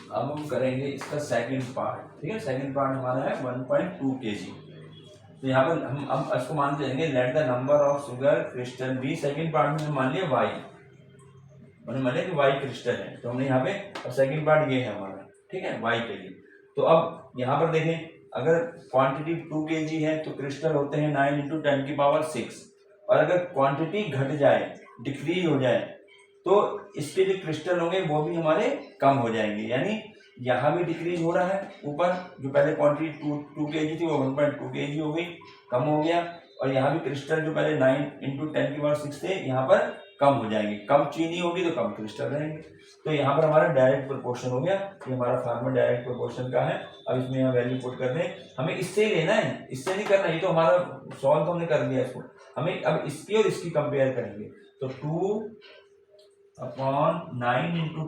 अब हम करेंगे इसका सेकंड पार्ट। ठीक है, सेकंड पार्ट हमारा है 1.2 kg। तो यहाँ पर हम अब इसको मान लेंगे let the number of sugar crystal be. Second part में हम मान लिया वाई, मैंने मान लिया कि वाई क्रिस्टल है, तो हमने यहाँ पे और सेकंड पार्ट ये है हमारा। ठीक है, वाई के लिए। तो अब यहाँ पर देखें, अगर क्वांटिटी 2 kg है तो क्रिस्टल होते हैं 9 × 10⁶। और अगर क्वांटिटी घट जाए, डिक्रीज हो जाए, तो इसके जो क्रिस्टल होंगे वो भी हमारे कम हो जाएंगे। यानी यहाँ भी डिक्रीज हो रहा है, ऊपर जो पहले क्वांटिटी 2 kg थी वो 1.2 kg हो गई, कम हो गया। और यहाँ भी क्रिस्टल जो पहले 9 × 10⁻⁶ थे, यहाँ पर कम हो जाएंगे। कम चीनी होगी तो कम क्रिस्टल रहेंगे। तो यहाँ पर हमारा डायरेक्ट प्रोपोर्शन हो गया। ये हमारा फार्मूला डायरेक्ट प्रोपोर्शन का है। अब इसमें यहाँ वैल्यू पुट कर दें, हमें इससे ही लेना है, इससे नहीं करना। ये तो हमारा सॉल्व तो हमने कर दिया इसको, हमें अब इसकी और इसकी कंपेयर करेंगे। तो 2/9 ×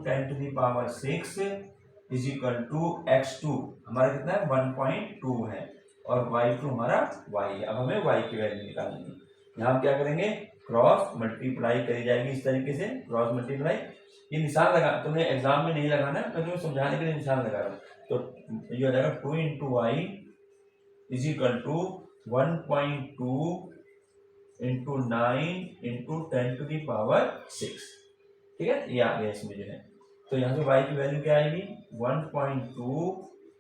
10⁻⁶ = x2 हमारा कितना है 1.2 है, और y2 हमारा y है। अब हमें y की वैल्यू निकालनी है। यहाँ हम क्या करेंगे, क्रॉस मल्टीप्लाई करी जाएगी इस तरीके से, क्रॉस मल्टीप्लाई। ये निशान लगा, तुम्हें एग्जाम में नहीं लगाना, मैं तुम्हें समझाने के लिए निशान लगा रहा हूँ। तो ये हो जाएगा 2 × y = 1.2 × 9 × 10⁻⁶। ठीक है, ये आ गया इसमें जो है। तो यहाँ से y की वैल्यू क्या आएगी, 1.2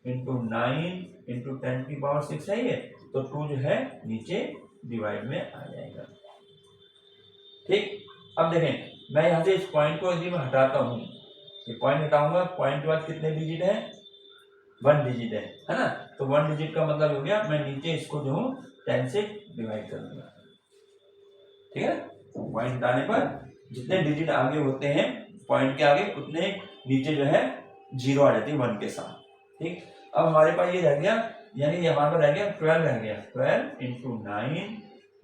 × 9 × 10⁻⁶ है ये, तो 2 जो है नीचे डिवाइड में आ जाएगा। ठीक, अब देखें, मैं यहाँ से इस पॉइंट को यदि मैं हटाता हूँ, ये पॉइंट हटाऊंगा, पॉइंट के बाद कितने डिजिट है, 1 डिजिट है ना। तो 1 डिजिट का मतलब हो गया, मैं नीचे इसको जो हूँ 10 से डिवाइड कर दूंगा। ठीक है, पॉइंट हटाने पर जितने डिजिट आगे होते हैं पॉइंट के आगे, उतने नीचे जो है 0 आ जाती है 1 के साथ। ठीक, अब हमारे पास ये रह गया, यानी ये हमारे पास रह गया 12 रह गया। 12 × 9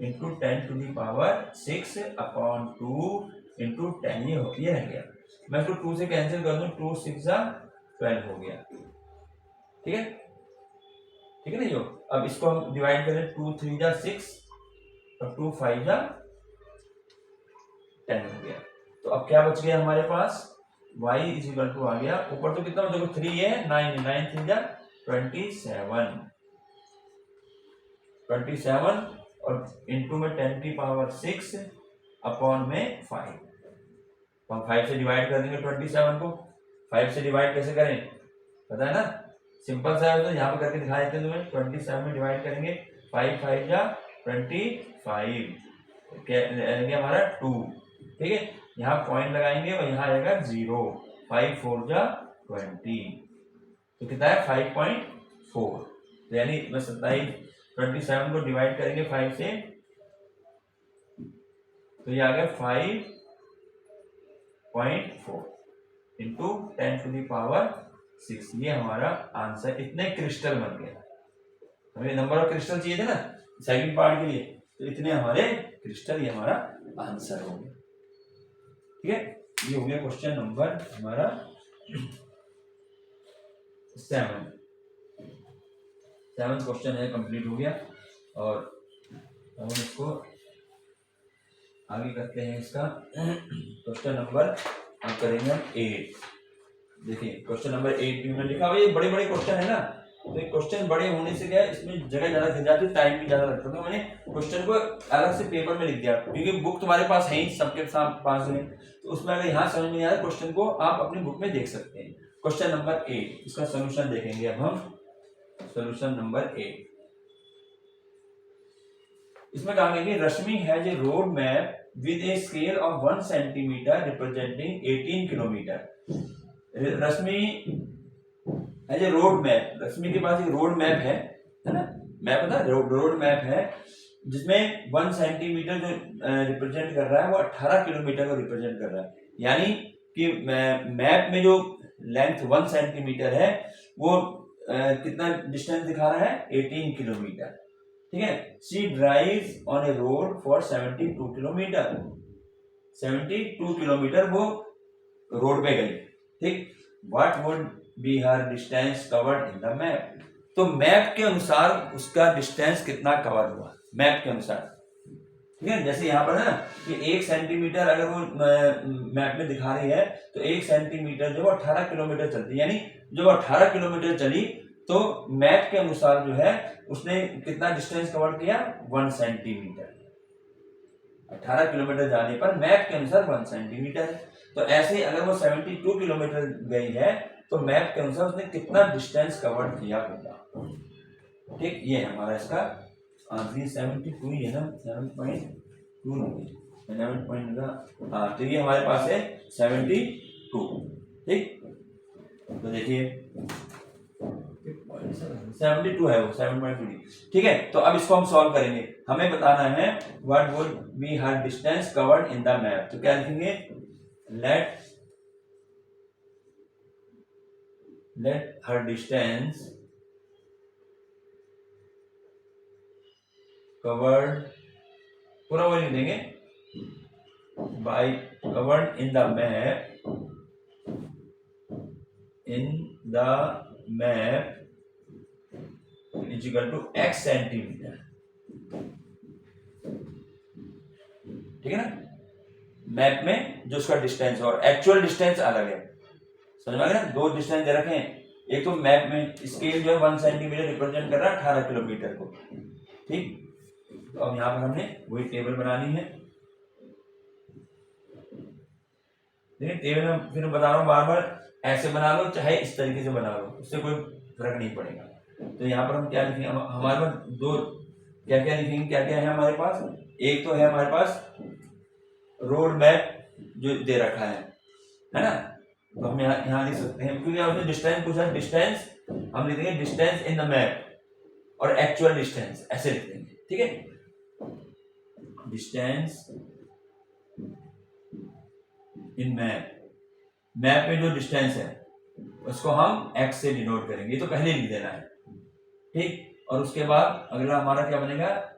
× 10⁻⁶/2 × 10 ये रह गया। मैं इसको 2 से कैंसिल कर दूं, 2 × 6 = 12 हो गया। ठीक है, ठीक है ना। यो अब इसको हम डिवाइड करें, 2 × 3 = 6 और 2 × 5 = 10 हो गया। तो अब क्या बच गया हमारे पास, y = आ गया ऊपर। तो कितना देखो 3 है, 9 9 × 3 = 27 और इंटू में 10⁻⁶/5 हम 5 से डिवाइड कर देंगे 27 को। 5 से डिवाइड कैसे करें पता है ना, सिंपल सा है। तो यहाँ पे करके दिखा देते हैं तुम्हें। 27 में डिवाइड करेंगे, 5 × 5 = 25, क्या हमारा 2। ठीक है, यहाँ पॉइंट लगाएंगे और यहाँ आएगा 0। 5 × 4 = 20, तो कितना है 5.4। तो यानी मैं 27 को डिवाइड करेंगे 5 से, तो ये आ गया 5.4 इंटू 10⁻⁶। ये हमारा आंसर। इतने क्रिस्टल बन गया। हमें नंबर ऑफ क्रिस्टल चाहिए थे ना सेकंड पार्ट के लिए, तो इतने हमारे क्रिस्टल, ये हमारा आंसर हो गया। ठीक है, ये हो गया क्वेश्चन नंबर हमारा 7 क्वेश्चन है, कंप्लीट हो गया। और हम इसको आगे करते हैं। इसका क्वेश्चन नंबर हम करेंगे 8। देखिए क्वेश्चन नंबर 8 में लिखा हुआ, ये बड़े बड़े क्वेश्चन है ना, तो ये क्वेश्चन बड़े होने से क्या है, इसमें जगह ज्यादा खिंच जाती है, टाइम भी ज्यादा लगता है। तो मैंने क्वेश्चन को अलग से पेपर में लिख दिया, क्योंकि बुक तुम्हारे पास है ही, सबके पास है। तो उसमें अगर यहाँ समझ में नहीं आ रहा, क्वेश्चन को आप अपनी बुक में देख सकते हैं। क्वेश्चन नंबर 8, इसका सोल्यूशन देखेंगे अब हम। सोल्यूशन नंबर 8, इसमें कहा गया कि Rashmi has a road map with a scale of 1 centimetre representing 18 kilometre. Rashmi has a road map, Rashmi के पास एक रोड मैप है ना, मैप पता है, रोड मैप है, जिसमें 1 सेंटीमीटर जो रिप्रेजेंट कर रहा है वो 18 किलोमीटर को रिप्रेजेंट कर रहा है। यानी कि मैप में जो लेंथ 1 सेंटीमीटर है वो कितना डिस्टेंस दिखा रहा है, 18 किलोमीटर। ठीक है, she drives on A road for 72 kilometre. 72 kilometre वो रोड पे गई। ठीक, what would be her distance covered in the map. तो मैप के अनुसार उसका डिस्टेंस कितना कवर हुआ, मैप के अनुसार। ठीक है। जैसे यहाँ पर है ना कि 1 सेंटीमीटर अगर वो मैप में दिखा रही है तो 1 सेंटीमीटर जो 18 किलोमीटर चलती है, यानी जो 18 किलोमीटर चली तो मैप के अनुसार जो है उसने कितना डिस्टेंस कवर किया, 1 सेंटीमीटर। 18 किलोमीटर जाने पर मैप के अनुसार 1 सेंटीमीटर है। तो ऐसे ही अगर वो 72 किलोमीटर गई है तो मैप के अनुसार उसने कितना डिस्टेंस कवर किया होगा। ठीक, ये है हमारा इसका आंसर। 72 ही है ना, 7.2 11 का। हाँ, तो ये हमारे पास है 72। ठीक, तो देखिए 72 है वो, 7.2। ठीक है, तो अब इसको हम सॉल्व करेंगे। हमें बताना है what would be her distance covered in the map. तो क्या लिखेंगे, लेट हर डिस्टेंस कवर्ड, पूरा वो लिख देंगे, by covered in the map is equal to x centimetre. ठीक है ना, मैप में जो उसका डिस्टेंस और एक्चुअल डिस्टेंस अलग है, समझ में आ गया ना। दो डिस्टेंस दे रखे हैं, एक तो मैप में स्केल जो है 1 सेंटीमीटर रिप्रेजेंट कर रहा है 18 किलोमीटर को। ठीक, तो अब यहाँ पर हमने वही टेबल बनानी है। देखिए टेबल में फिर बता रहा हूँ बार बार, ऐसे बना लो चाहे इस तरीके से बना लो, उससे कोई फर्क नहीं पड़ेगा। तो यहाँ पर हम क्या लिखेंगे, हमारे पास दो क्या क्या लिखेंगे, क्या क्या है हमारे पास। एक तो है हमारे पास रोड मैप जो दे रखा है ना, तो हम यहाँ लिख सकते हैं, क्योंकि हमने डिस्टेंस पूछा, डिस्टेंस हम लिखेंगे डिस्टेंस इन द मैप और एक्चुअल डिस्टेंस ऐसे लिख देंगे। ठीक है, डिस्टेंस इन मैप में जो डिस्टेंस है उसको हम x से डिनोट करेंगे, ये तो पहले लिख देना है। ठीक, और उसके बाद अगला हमारा क्या बनेगा,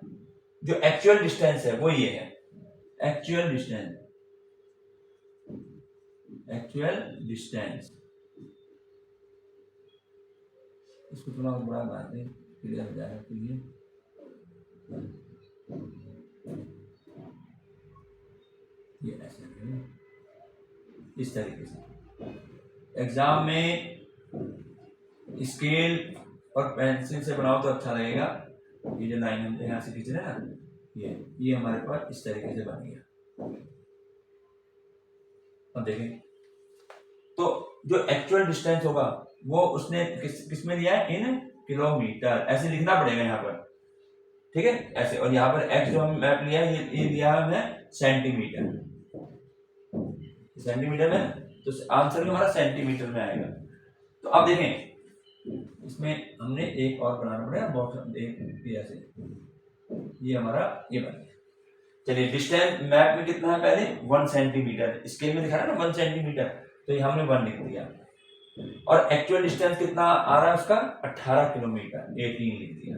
जो एक्चुअल डिस्टेंस है वो ये है, एक्चुअल डिस्टेंस। इसको थोड़ा बड़ा बना दें, क्लियर हो जाएगा। तो ये ऐसे है, इस तरीके से। एग्जाम में स्केल और पेंसिल से बनाओ तो अच्छा लगेगा। ये जो लाइन हम यहाँ से खींच रहे हैं ना, ये हमारे पास इस तरीके से बन गया। अब देखें तो जो एक्चुअल डिस्टेंस होगा वो उसने किस में लिया है, इन किलोमीटर, ऐसे लिखना पड़ेगा यहाँ पर। ठीक है, ऐसे। और यहाँ पर एक्स जो हम मैप लिया है ये लिया हमने सेंटीमीटर में, तो आंसर भी हमारा सेंटीमीटर में आएगा। तो अब देखें इसमें हमने एक और बनाना पड़ेगा बॉक्स, ऐसे ये हमारा ये बन गया। चलिए, डिस्टेंस मैप में कितना है, पहले 1 सेंटीमीटर, स्केल में दिखा रहा है ना 1 सेंटीमीटर, तो ये हमने 1 लिख दिया। और एक्चुअल डिस्टेंस कितना आ रहा है उसका, 18 किलोमीटर, 18 लिख दिया।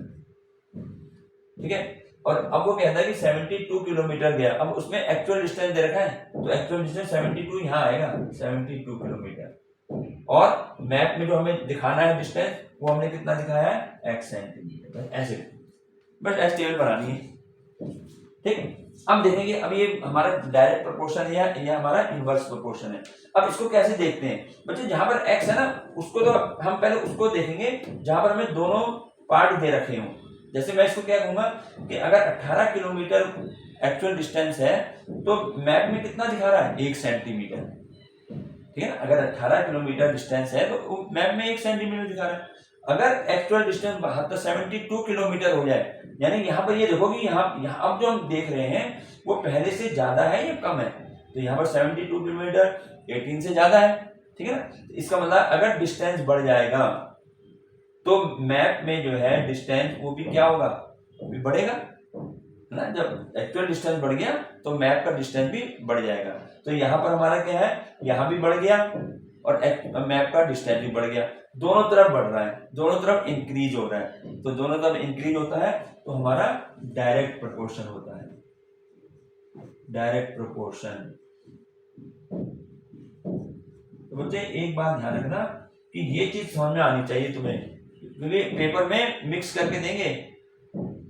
ठीक है, और अब वो कहता है कि 72 किलोमीटर गया। अब उसमें एक्चुअल डिस्टेंस दे रखा है, तो एक्चुअल डिस्टेंस 72 यहाँ आएगा, 72 किलोमीटर। और मैप में जो हमें दिखाना है डिस्टेंस वो हमने कितना दिखाया है, x सेंटीमीटर। ऐसे बस ऐसे टेबल बनानी है। ठीक, अब देखेंगे, अब ये हमारा डायरेक्ट प्रोपोर्शन है या ये हमारा इनवर्स प्रोपोर्शन है। अब इसको कैसे देखते हैं बच्चे, जहां पर x है ना उसको तो हम पहले उसको देखेंगे जहां पर हमें दोनों पार्ट दे रखे हों। जैसे मैं इसको क्या कहूंगा कि अगर 18 किलोमीटर एक्चुअल डिस्टेंस है तो मैप में कितना दिखा रहा है, 1 सेंटीमीटर। ठीक है ना, अगर 18 किलोमीटर डिस्टेंस है तो मैप में 1 सेंटीमीटर दिखा रहा है। अगर एक्चुअल डिस्टेंस 72 किलोमीटर हो जाए, यानी यहाँ पर ये देखो कि यहाँ अब जो हम देख रहे हैं वो पहले से ज्यादा है या कम है, तो यहाँ पर 72 किलोमीटर 18 से ज्यादा है। ठीक है ना, इसका मतलब अगर डिस्टेंस बढ़ जाएगा तो मैप में जो है डिस्टेंस वो भी क्या होगा, वो भी बढ़ेगा ना। जब एक्चुअल डिस्टेंस बढ़ गया तो मैप का डिस्टेंस भी बढ़ जाएगा। तो यहाँ पर हमारा क्या है, यहाँ भी बढ़ गया और मैप का डिस्टेंस भी बढ़ गया, दोनों तरफ बढ़ रहा है, दोनों तरफ इंक्रीज हो रहा है। तो दोनों तरफ इंक्रीज होता है तो हमारा डायरेक्ट प्रोपोर्शन होता है, डायरेक्ट प्रोपोर्शन। तो बच्चे एक बात ध्यान रखना कि ये चीज समझ में आनी चाहिए तुम्हें, क्योंकि पेपर में मिक्स करके देंगे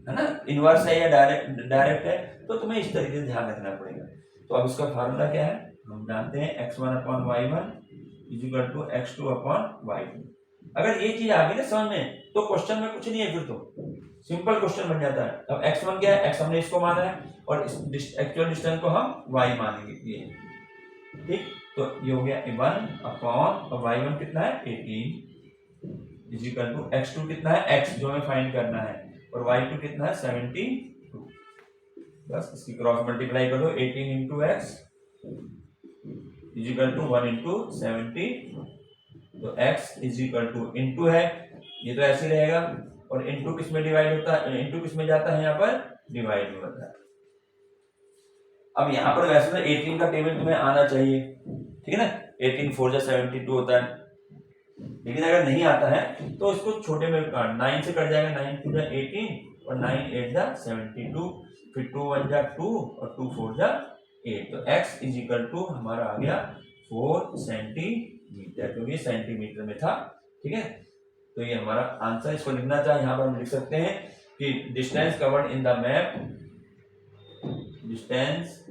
है ना, इनवर्स है या डायरेक्ट है, तो तुम्हें इस तरीके से ध्यान रखना पड़ेगा। तो अब इसका फार्मूला क्या है, हम जानते हैं x1/y1 = x2/y2। अगर ये चीज आ गई ना समझ में, तो क्वेश्चन में कुछ नहीं है, फिर तो सिंपल क्वेश्चन बन जाता है। अब x1 क्या है, x हमने इसको माना है और इस एक्चुअल डिस्टेंस को हम y मानेंगे, ये ठीक। तो ये हो गया 1/y1 कितना है 18 = x2 कितना है x जो हमें फाइंड करना है, और y2 कितना है 72। बस इसकी क्रॉस मल्टीप्लाई कर दो, 18 × x = 1 × 70। तो x इनटू है, ये तो ऐसे रहेगा, और इनटू किस में डिवाइड होता है, इनटू किस में जाता है, यहाँ पर डिवाइड होता है। अब यहाँ पर वैसे तो 18 का टेबल तुम्हें आना चाहिए, ठीक है ना, 18 4 जा 72 होता है, लेकिन अगर नहीं आता है तो इसको छोटे में 9 से कट जाएगा, 9 2 जा 18 और 9 8 जा 72, फिर 2 1 जा 2 और 2 4 जा 8। तो x = हमारा आ गया 4 सेंटीमीटर, क्योंकि सेंटीमीटर में था, ठीक है। तो ये हमारा आंसर, इसको लिखना चाहे यहाँ पर हम लिख सकते हैं कि distance covered in the map, distance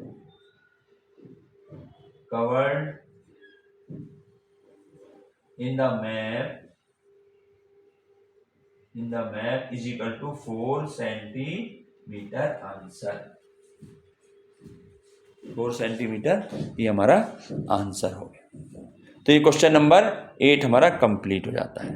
covered in the map = 4 centimetre. Answer 4 centimetre, ये हमारा आंसर हो गया। तो ये क्वेश्चन नंबर 8 हमारा कंप्लीट हो जाता है।